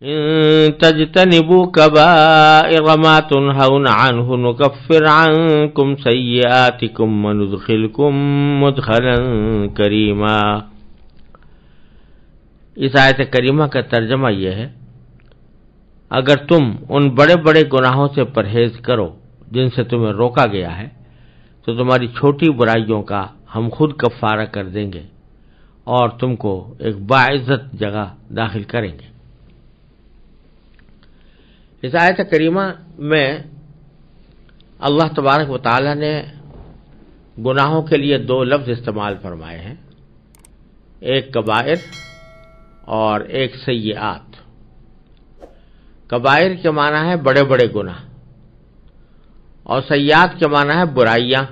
ان تجتنبوا كبائر ما تنهون عنه نكفر عنكم سيئاتكم وندخلكم مدخلا کریما۔ اس آیت کریمہ کا ترجمہ یہ ہے، اگر تم ان بڑے بڑے گناہوں سے پرہیز کرو جن سے تمہیں روکا گیا ہے تو تمہاری چھوٹی برائیوں کا ہم خود کفارہ کر دیں گے اور تم کو ایک باعزت جگہ داخل کریں گے۔ اس آیت کریمہ میں اللہ تبارک و تعالی نے گناہوں کے لیے دو لفظ استعمال فرمائے ہیں، ایک کبائر اور ایک سیئات۔ کبائر کے معنی ہے بڑے بڑے گناہ اور سیئات کے معنی ہے برائیاں،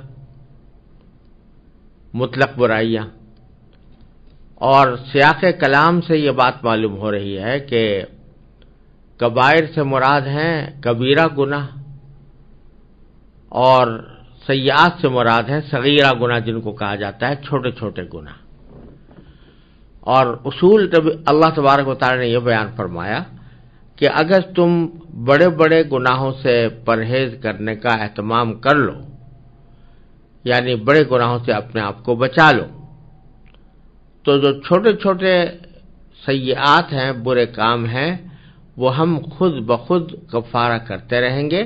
مطلق برائیاں۔ اور سیاق کلام سے یہ بات معلوم ہو رہی ہے کہ کبائر سے مراد ہیں کبیرہ گناہ اور سیئات سے مراد ہے صغیرہ گناہ، جن کو کہا جاتا ہے چھوٹے چھوٹے گناہ۔ اور اصول اللہ تبارک و تعالی نے یہ بیان فرمایا کہ اگر تم بڑے بڑے گناہوں سے پرہیز کرنے کا اہتمام کر لو، یعنی بڑے گناہوں سے اپنے آپ کو بچا لو، تو جو چھوٹے چھوٹے سیئات ہیں، برے کام ہیں، وہ ہم خود بخود کفارہ کرتے رہیں گے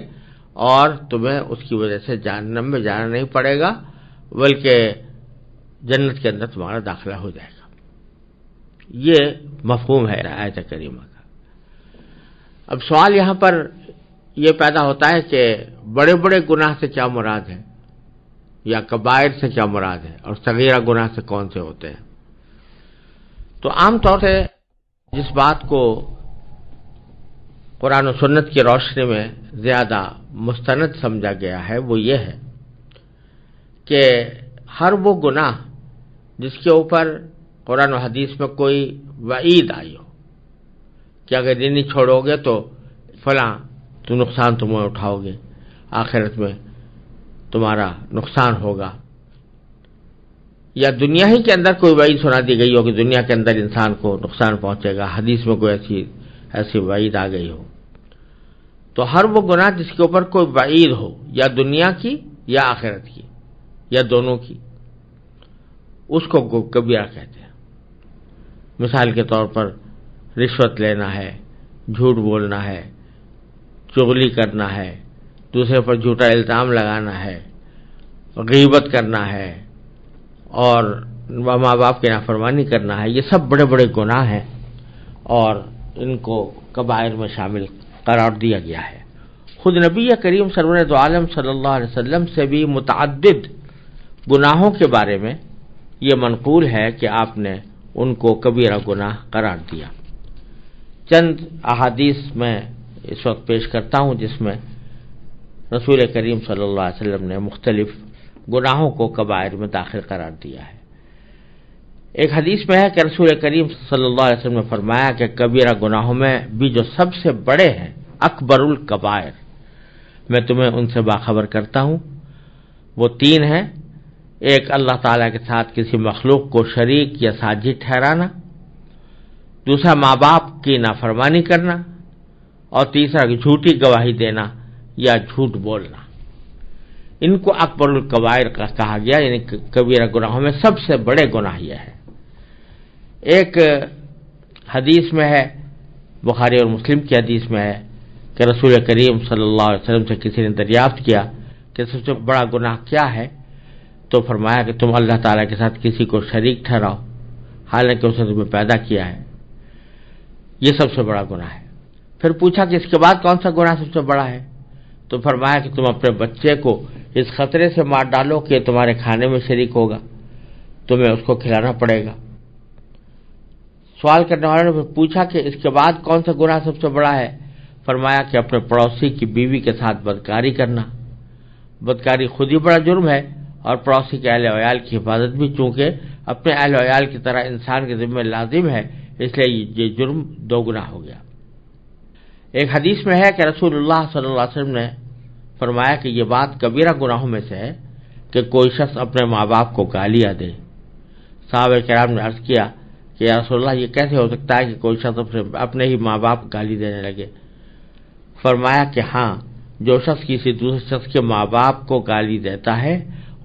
اور تمہیں اس کی وجہ سے جہنم میں جانا نہیں پڑے گا، بلکہ جنت کے اندر تمہارا داخلہ ہو جائے گا۔ یہ مفہوم ہے آیت کریمہ کا۔ اب سوال یہاں پر یہ پیدا ہوتا ہے کہ بڑے بڑے گناہ سے کیا مراد ہے، یا کبائر سے کیا مراد ہے، اور صغیرہ گناہ سے کون سے ہوتے ہیں؟ تو عام طور سے جس بات کو قرآن و سنت کی روشنی میں زیادہ مستند سمجھا گیا ہے وہ یہ ہے کہ ہر وہ گناہ جس کے اوپر قرآن و حدیث میں کوئی وعید آئی ہو کہ اگر یہ نہیں چھوڑو گے تو فلاں تو نقصان تمہیں اٹھاؤ گے، آخرت میں تمہارا نقصان ہوگا، یا دنیا ہی کے اندر کوئی وعید سنا دی گئی ہو کہ دنیا کے اندر انسان کو نقصان پہنچے گا، حدیث میں کوئی ایسی وعید آ گئی ہو، تو ہر وہ گناہ جس کے اوپر کوئی وعید ہو، یا دنیا کی یا آخرت کی یا دونوں کی، اس کو کبیرہ کہتے ہیں۔ مثال کے طور پر رشوت لینا ہے، جھوٹ بولنا ہے، چغلی کرنا ہے، دوسرے پر جھوٹا الزام لگانا ہے، غیبت کرنا ہے، اور ماں باپ کی نافرمانی کرنا ہے، یہ سب بڑے بڑے گناہ ہیں اور ان کو کبائر میں شامل قرار دیا گیا ہے۔ خود نبی کریم سرور دو عالم صلی اللہ علیہ وسلم سے بھی متعدد گناہوں کے بارے میں یہ منقول ہے کہ آپ نے ان کو کبیرہ گناہ قرار دیا۔ چند احادیث میں اس وقت پیش کرتا ہوں جس میں رسول کریم صلی اللہ علیہ وسلم نے مختلف گناہوں کو کبائر میں داخل قرار دیا ہے۔ ایک حدیث میں ہے کہ رسول کریم صلی اللہ علیہ وسلم نے فرمایا کہ کبیرہ گناہوں میں بھی جو سب سے بڑے ہیں، اکبر الکبائر، میں تمہیں ان سے باخبر کرتا ہوں، وہ تین ہیں۔ ایک اللہ تعالیٰ کے ساتھ کسی مخلوق کو شریک یا ساجی ٹھہرانا، دوسرا ماں باپ کی نافرمانی کرنا، اور تیسرا جھوٹی گواہی دینا یا جھوٹ بولنا۔ ان کو اکبر الکبائر کہا گیا، یعنی کبیرہ گناہوں میں سب سے بڑے گناہ یہ ہے۔ ایک حدیث میں ہے، بخاری اور مسلم کی حدیث میں ہے کہ رسول کریم صلی اللہ علیہ وسلم سے کسی نے دریافت کیا کہ سب سے بڑا گناہ کیا ہے، تو فرمایا کہ تم اللہ تعالیٰ کے ساتھ کسی کو شریک ٹھہراؤ حالانکہ اس نے تمہیں پیدا کیا ہے، یہ سب سے بڑا گناہ ہے۔ پھر پوچھا کہ اس کے بعد کون سا گناہ سب سے بڑا ہے، تو فرمایا کہ تم اپنے بچے کو اس خطرے سے مار ڈالو کہ تمہارے کھانے میں شریک ہوگا، تمہیں اس کو کھلانا پڑے گا۔ سوال کرنے والوں نے پھر پوچھا کہ اس کے بعد کون سا گناہ سب سے بڑا ہے، فرمایا کہ اپنے پڑوسی کی بیوی کے ساتھ بدکاری کرنا۔ بدکاری خود ہی بڑا جرم ہے، اور پڑوسی کے اہل و عیال کی حفاظت بھی چونکہ اپنے اہل و عیال کی طرح انسان کے ذمہ لازم ہے، اس لیے یہ جرم دو گنا ہو گیا۔ ایک حدیث میں ہے کہ رسول اللہ صلی اللہ علیہ وسلم نے فرمایا کہ یہ بات کبیرہ گناہوں میں سے ہے کہ کوئی شخص اپنے ماں باپ کو گالیاں دے۔ صحابہ کرام نے عرض کیا کہ کہ یا رسول اللہ یہ کیسے ہو سکتا ہے کہ کوئی شخص اپنے ہی ماں باپ گالی دینے لگے؟ فرمایا کہ ہاں، جو شخص کسی دوسرے شخص کے ماں باپ کو گالی دیتا ہے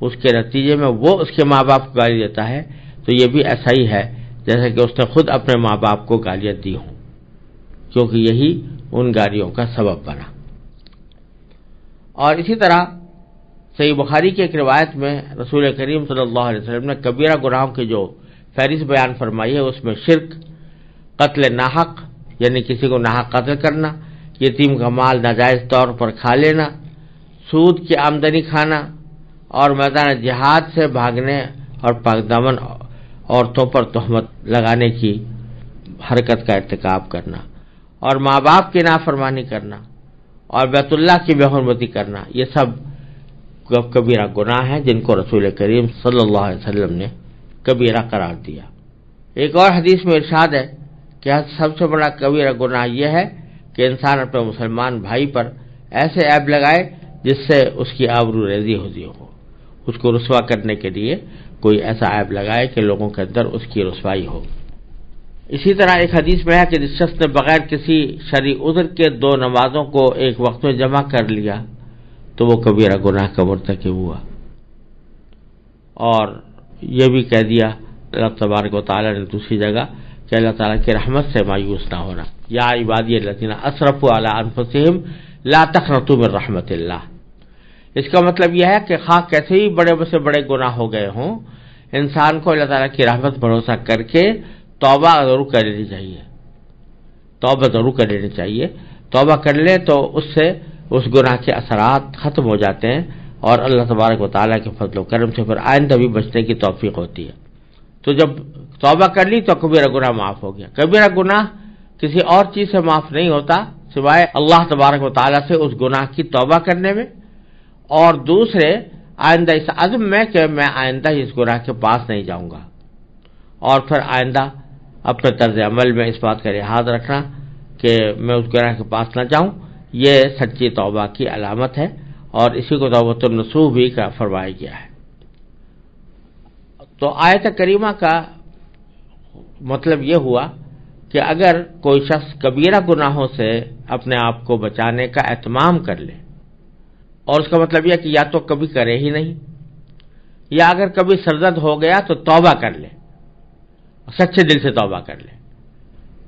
اس کے نتیجے میں وہ اس کے ماں باپ کو گالی دیتا ہے تو یہ بھی ایسا ہی ہے جیسا کہ اس نے خود اپنے ماں باپ کو گالیاں دی ہوں، کیونکہ یہی ان گالیوں کا سبب بنا۔ اور اسی طرح صحیح بخاری کی ایک روایت میں رسول کریم صلی اللہ علیہ وسلم نے کبیرہ گناہوں کی جو فہرست بیان فرمائی ہے اس میں شرک، قتل ناحق یعنی کسی کو ناحق قتل کرنا، یتیم کا مال ناجائز طور پر کھا لینا، سود کی آمدنی کھانا، اور میدان جہاد سے بھاگنے اور پاک دامن عورتوں پر تہمت لگانے کی حرکت کا ارتکاب کرنا، اور ماں باپ کی نافرمانی کرنا، اور بیت اللہ کی بے حرمتی کرنا، یہ سب کبیرہ گناہ ہیں جن کو رسول کریم صلی اللہ علیہ وسلم نے کبیرہ قرار دیا۔ ایک اور حدیث میں ارشاد ہے کہ سب سے بڑا کبیرہ گناہ یہ ہے کہ انسان اپنے مسلمان بھائی پر ایسے عیب لگائے جس سے اس کی آبرو ریزی ہوتی ہو، اس کو رسوا کرنے کے لیے کوئی ایسا عیب لگائے کہ لوگوں کے اندر اس کی رسوائی ہو۔ اسی طرح ایک حدیث میں ہے کہ جس شخص نے بغیر کسی شرعی عذر کے 2 نمازوں کو ایک وقت میں جمع کر لیا تو وہ کبیرہ گناہ کا مرتکب ہوا۔ اور یہ بھی کہہ دیا اللہ تبارک و تعالیٰ نے دوسری جگہ کہ اللہ تعالیٰ کی رحمت سے مایوس نہ ہونا، یا عبادی الذین اسرفوا علی انفسہم لا تقنطوا من رحمت اللہ۔ اس کا مطلب یہ ہے کہ خواہ کیسے ہی بڑے سے بڑے گناہ ہو گئے ہوں، انسان کو اللہ تعالیٰ کی رحمت بھروسہ کر کے توبہ ضرور کر لینی چاہیے، توبہ ضرور کر لینی چاہیے۔ توبہ کر لے تو اس سے اس گناہ کے اثرات ختم ہو جاتے ہیں اور اللہ تبارک و تعالیٰ کے فضل و کرم سے پھر آئندہ بھی بچنے کی توفیق ہوتی ہے۔ تو جب توبہ کر لی تو کبیرہ گناہ معاف ہو گیا۔ کبیرہ گناہ کسی اور چیز سے معاف نہیں ہوتا سوائے اللہ تبارک و تعالیٰ سے اس گناہ کی توبہ کرنے میں، اور دوسرے آئندہ اس عزم میں کہ میں آئندہ اس گناہ کے پاس نہیں جاؤں گا، اور پھر آئندہ اپنے طرز عمل میں اس بات کا لحاظ رکھنا کہ میں اس گناہ کے پاس نہ جاؤں، یہ سچی توبہ کی علامت ہے، اور اسی کو توبۃ النصوح بھی کا فرمایا گیا ہے۔ تو آیت کریمہ کا مطلب یہ ہوا کہ اگر کوئی شخص کبیرہ گناہوں سے اپنے آپ کو بچانے کا اہتمام کر لے، اور اس کا مطلب یہ کہ یا تو کبھی کرے ہی نہیں، یا اگر کبھی سرزد ہو گیا تو توبہ کر لے، سچے دل سے توبہ کر لے،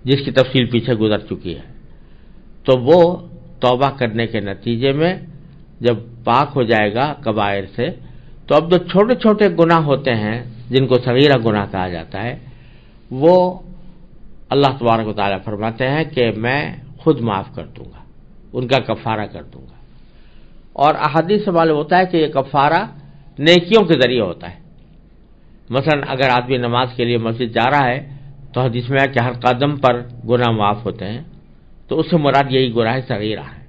جس کی تفصیل پیچھے گزر چکی ہے، تو وہ توبہ کرنے کے نتیجے میں جب پاک ہو جائے گا کبائر سے، تو اب جو چھوٹے چھوٹے گناہ ہوتے ہیں جن کو صغیرہ گناہ کہا جاتا ہے، وہ اللہ تبارک و تعالیٰ فرماتے ہیں کہ میں خود معاف کر دوں گا، ان کا کفارہ کر دوں گا۔ اور احادیث سے معلوم ہوتا ہے کہ یہ کفارہ نیکیوں کے ذریعے ہوتا ہے۔ مثلا اگر آدمی نماز کے لیے مسجد جا رہا ہے تو حدیث میں ہے کہ ہر قدم پر گناہ معاف ہوتے ہیں، تو اس سے مراد یہی گناہ صغیرہ ہے۔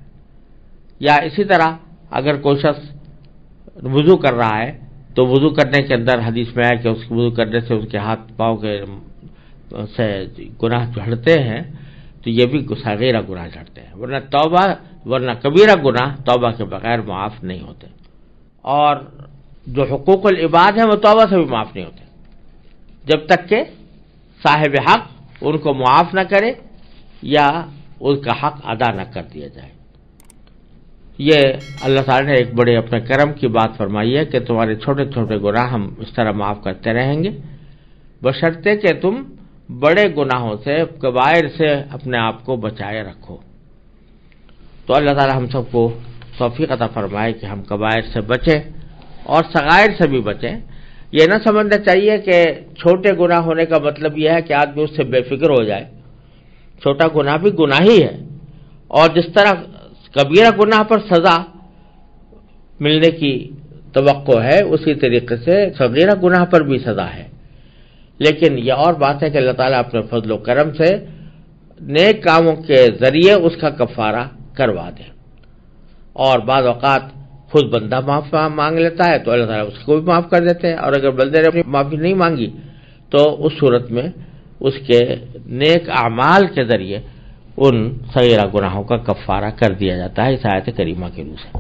یا اسی طرح اگر کوئی شخص وضو کر رہا ہے تو وضو کرنے کے اندر حدیث میں ہے کہ اس کے وضو کرنے سے اس کے ہاتھ پاؤں کے سے گناہ جھڑتے ہیں، تو یہ بھی صغیرہ گناہ جھڑتے ہیں، ورنہ کبیرہ گناہ توبہ کے بغیر معاف نہیں ہوتے۔ اور جو حقوق العباد ہیں وہ توبہ سے بھی معاف نہیں ہوتے جب تک کہ صاحب حق ان کو معاف نہ کرے یا اس کا حق ادا نہ کر دیا جائے۔ یہ اللہ تعالیٰ نے ایک بڑے اپنے کرم کی بات فرمائی ہے کہ تمہارے چھوٹے چھوٹے گناہ ہم اس طرح معاف کرتے رہیں گے، بشرطے کہ تم بڑے گناہوں سے، کبائر سے اپنے آپ کو بچائے رکھو۔ تو اللہ تعالیٰ ہم سب کو توفیق عطا فرمائے کہ ہم کبائر سے بچیں اور صغائر سے بھی بچیں۔ یہ نہ سمجھنا چاہیے کہ چھوٹے گناہ ہونے کا مطلب یہ ہے کہ آدمی اس سے بے فکر ہو جائے۔ چھوٹا گناہ بھی گناہ ہی ہے، اور جس طرح کبیرہ گناہ پر سزا ملنے کی توقع ہے اسی طریقے سے صغیرہ گناہ پر بھی سزا ہے، لیکن یہ اور بات ہے کہ اللہ تعالیٰ اپنے فضل و کرم سے نیک کاموں کے ذریعے اس کا کفارہ کروا دے، اور بعض اوقات خود بندہ معاف مانگ لیتا ہے تو اللہ تعالیٰ اس کو بھی معاف کر دیتے ہیں، اور اگر بندے نے اپنی معافی نہیں مانگی تو اس صورت میں اس کے نیک اعمال کے ذریعے ان صغیرہ گناہوں کا کفارہ کر دیا جاتا ہے اس آیت کریمہ کے روح سے۔